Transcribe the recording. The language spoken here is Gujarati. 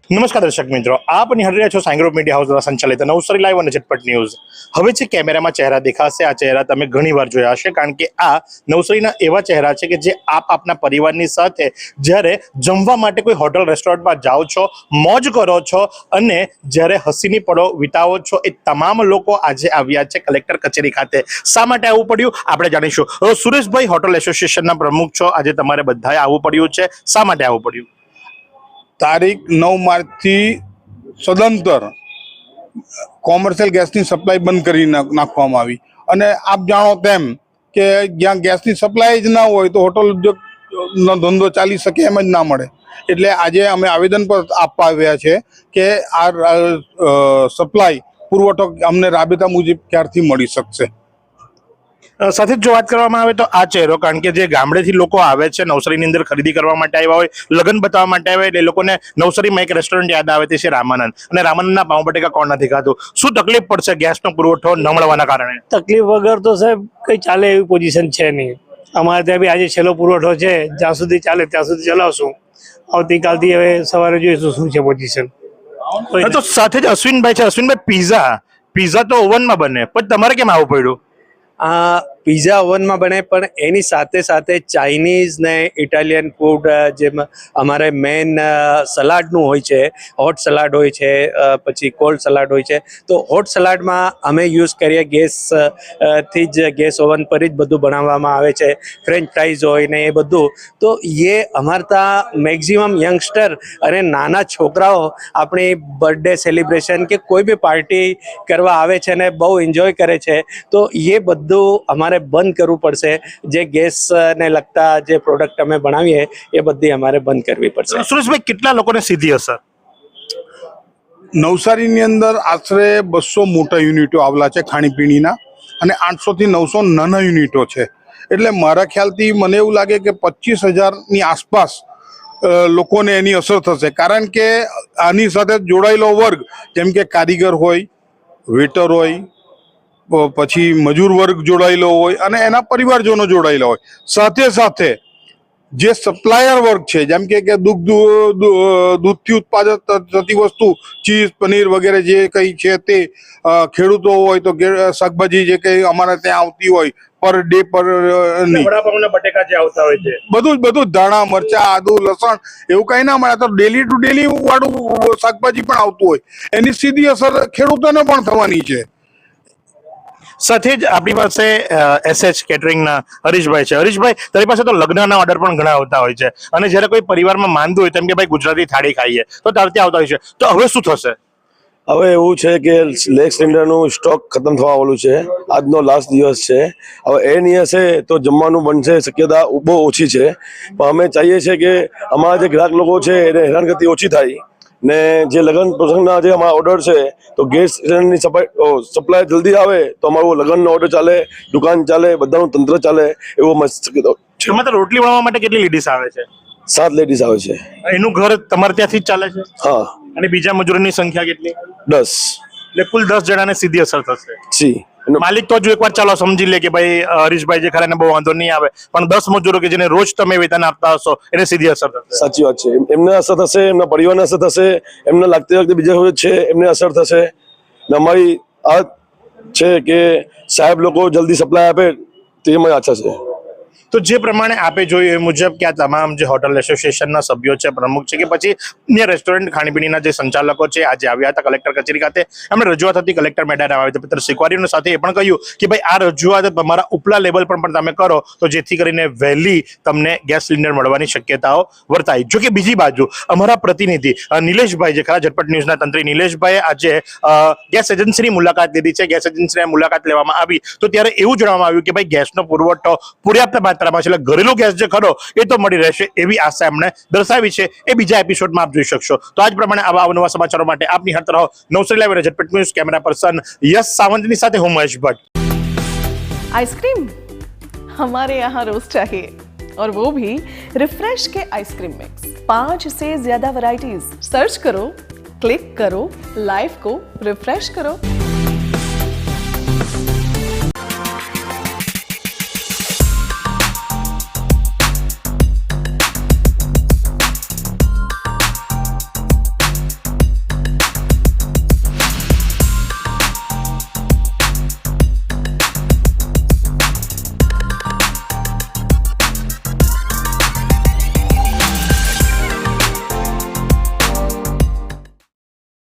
નમસ્કાર દર્શક મિત્રો, આપ નિહાળી રહ્યા છો સાંઈ ગ્રુપ મીડિયા હાઉસ દ્વારા સંચાલિત નવસારી લાઈવ અને ઝટપટ ન્યૂઝ। હવે જે કેમેરામાં ચહેરા દેખાશે, આ ચહેરા તમે ઘણીવાર જોયા હશે, કારણ કે આ નવસારીના એવા ચહેરા છે કે જે આપના પરિવારની સાથે જ્યારે જમવા માટે કોઈ હોટલ રેસ્ટોરન્ટમાં જાઓ છો, મોજ કરો છો અને જ્યારે હસીની પળો વિતાવો છો, એ તમામ લોકો આજે આવ્યા છે કલેક્ટર કચેરી ખાતે। શા માટે આવવું પડ્યું આપણે જાણીશું। સુરેશભાઈ, હોટલ એસોસિએશનના પ્રમુખ છો, આજે તમારે બધાએ આવવું પડ્યું છે, શા માટે આવવું પડ્યું? તારીખ 9 માર્ચથી સદંતર કોમર્શિયલ ગેસની સપ્લાય બંધ કરી નાખવામાં આવી અને આપ જાણો તેમ કે જ્યાં ગેસની સપ્લાય જ ના હોય તો હોટલ ઉદ્યોગનો ધંધો ચાલી શકે એમ જ ના મળે। એટલે આજે અમે આવેદન પર આપવા આવ્યા છે કે આ સપ્લાય પુરવઠો અમને રાબેતા મુજબ ક્યારથી મળી શકશે। સાથે જ જો વાત કરવામાં આવે તો આ ચહેરો, કારણ કે જે ગામડેથી લોકો આવે છે નવસારીની અંદર ખરીદી કરવા માટે આવ્યા હોય, લગ્ન બતાવવા માટે આવ્યા, એટલે એ લોકોને નવસારીમાં એક રેસ્ટોરન્ટ યાદ આવે, તે છે રામાનંદ। અને રામાનંદના પાઉં બટેકા કોણ નથી ખાતું? શું તકલીફ પડશે ગેસનો પુરવઠો ન મળવાના કારણે? તકલીફ વગર તો સાહેબ કંઈ ચાલે એવી પોઝિશન છે નહીં। અમારે ત્યાં બી આજે છેલ્લો પુરવઠો છે, જ્યાં સુધી ચાલે ત્યાં સુધી ચલાવશું। આવતીકાલથી હવે સવારે જોઈશું શું છે પોઝિશન। તો સાથે જ અશ્વિનભાઈ છે। અશ્વિનભાઈ, પીઝા તો ઓવનમાં બને, પણ તમારે કેમ આવવું પડ્યું? આ પિઝા ઓવનમાં બને, પણ એની સાથે સાથે ચાઇનીઝ ને ઇટાલિયન ફૂડ, જેમ અમારે મેઇન સલાડનું હોય છે, હોટ સલાડ હોય છે, પછી કોલ્ડ સલાડ હોય છે। તો હોટ સલાડમાં અમે યુઝ કરીએ ગેસ થી જ, ગેસ ઓવન પર જ બધું બનાવવામાં આવે છે। ફ્રેન્ચ ફ્રાઈઝ હોય ને એ બધું, તો એ અમારે ત્યાં મેક્ઝિમમ યંગસ્ટર અને નાના છોકરાઓ આપણી બર્થડે સેલિબ્રેશન કે કોઈ બી પાર્ટી કરવા આવે છે ને બહુ એન્જોય કરે છે। તો એ બધું અમારે બંધ કરવું પડશે। જે ગેસ ને લગતા જે પ્રોડક્ટ અમે બનાવીએ એ બધી અમારે બંધ કરવી પડશે। સુરેશભાઈ, કેટલા લોકોને સીધી અસર? નવસારીની અંદર આશરે 200 મોટા યુનિટો આવેલા છે ખાણીપીણીના અને 800 થી 900 નાના યુનિટો છે। એટલે મારા ખ્યાલથી મને એવું લાગે કે 25,000ની આસપાસ લોકોને એની અસર થશે। કારણ કે આની સાથે જોડાયેલો વર્ગ, જેમ કે કારીગર હોય, વેટર હોય, પછી મજૂર વર્ગ જોડાયેલો હોય અને એના પરિવારજનો જોડાયેલા હોય, સાથે સાથે જે સપ્લાયર વર્ગ છે, જેમ કે દૂધથી ઉત્પાદન થતી વસ્તુ, ચીઝ, પનીર વગેરે જે કંઈ છે તે, ખેડૂતો હોય તો શાકભાજી જે કંઈ અમારે ત્યાં આવતી હોય પર ડે પર વડાપાઉંના બટેકા જે આવતા હોય છે, બધું ધાણા, મરચા, આદુ, લસણ એવું કંઈ ના મળે તો ડેલી ટુ ડેલી વાળું શાકભાજી પણ આવતું હોય, એની સીધી અસર ખેડૂતોને પણ થવાની છે। સાથે જ આપણી પાસે એસએચ કેટરિંગના હરીશભાઈ છે। હરીશભાઈ, તારી પાસે તો લગ્નના ઓર્ડર પણ ઘણા આવતા હોય છે અને જ્યારે કોઈ પરિવારમાં માંદું હોય, તેમ કે ભાઈ ગુજરાતી થાળી ખાઈએ, તો તારથી આવતા હોય છે, તો હવે શું થશે? હવે એવું છે કે લેગ સિલિન્ડરનું સ્ટોક ખતમ થવા વાળું છે। આજનો લાસ્ટ દિવસ છે। હવે એ નહીં હશે તો જમવાનું બનશે શક્યતા બહુ ઓછી છે। પણ અમે ચાહીએ છીએ કે અમારા જે ગ્રાહક લોકો છે એને હેરાનગતિ ઓછી થાય ને જે લગ્ન પ્રસંગના જે અમારા ઓર્ડર છે તો ગેસ સિલિન્ડરની સપ્લાય જલ્દી આવે તો અમારું લગ્નનો ઓર્ડર ચાલે, દુકાન ચાલે, બધાનું તંત્ર ચાલે એવો શક્યતા છે। તમારે રોટલી બનાવવા માટે કેટલી લેડીઝ આવે છે? 7 લેડીઝ આવે છે। એનું ઘર તમારે ત્યાંથી જ ચાલે છે? હા। અને બીજા મજૂરોની સંખ્યા કેટલી? 10। એટલે કુલ 10 જણાને સીધી અસર થશે। જી। માલિક તો હજુ એકવાર ચાલો સમજી લે કે ભાઈ હરીશભાઈ જે ખરા ને બહુ વાંધો નહીં આવે, પણ 10 મજૂરો કે જેને રોજ તમે વેતન આપતા હશો એને સીધી અસર થશે। સાચી વાત છે। એમને અસર થશે, એમના પરિવારને અસર થશે, એમને લાગતી બીજા છે એમને અસર થશે। ને અમારી આ છે કે સાહેબ લોકો જલ્દી સપ્લાય આપે તે અમારી આશા છે। તો જે પ્રમાણે આપે જોયું એ મુજબ કે આ તમામ જે હોટલ એસોસિએશનના સભ્યો છે, પ્રમુખ છે કે પછી અન્ય રેસ્ટોરન્ટ ખાણીપીણીના જે સંચાલકો છે, આજે આવ્યા હતા કલેક્ટર કચેરી ખાતે। એમણે રજૂઆત હતી કલેક્ટર મેડમ આવેદનપત્ર સ્વીકાર્યું અને સાથે એ પણ કહ્યું કે ભાઈ આ રજૂઆત તમારા ઉપલા લેવલ પર પણ તમે કરો તો જેથી કરીને વહેલી તમને ગેસ સિલિન્ડર મળવાની શક્યતાઓ વર્તાય। જો કે બીજી બાજુ અમારા પ્રતિનિધિ નિલેશભાઈ જે ખરા ઝટપટ ન્યૂઝના તંત્રી નિલેશભાઈએ આજે ગેસ એજન્સીની મુલાકાત લીધી છે। ગેસ એજન્સીની મુલાકાત લેવામાં આવી તો ત્યારે એવું જણાવવામાં આવ્યું કે ભાઈ ગેસનો પુરવઠો પર્યાપ્ત માત્રામાં છે, એટલે ઘરેલું ગેસ જે ખરો એ તો મળી રહેશે એવી આશા એમણે દર્શાવી છે। એ બીજા એપિસોડમાં આપ જોઈ શકશો। તો આજ પ્રમાણે આવા અવનવા સમાચારો માટે આપ નિહાળતા રહો નવસારી લાઈવ ઝટપટ ન્યૂઝ। કેમેરા પર્સન યશ સાવંતની સાથે હું મહેશ ભટ્ટ। आइसक्रीम हमारे यहाँ रोज चाहिए, और वो भी रिफ्रेश के आइसक्रीम मिक्स। 5 से ज्यादा वैरायटीज। सर्च करो, क्लिक करो, लाइफ को रिफ्रेश करो।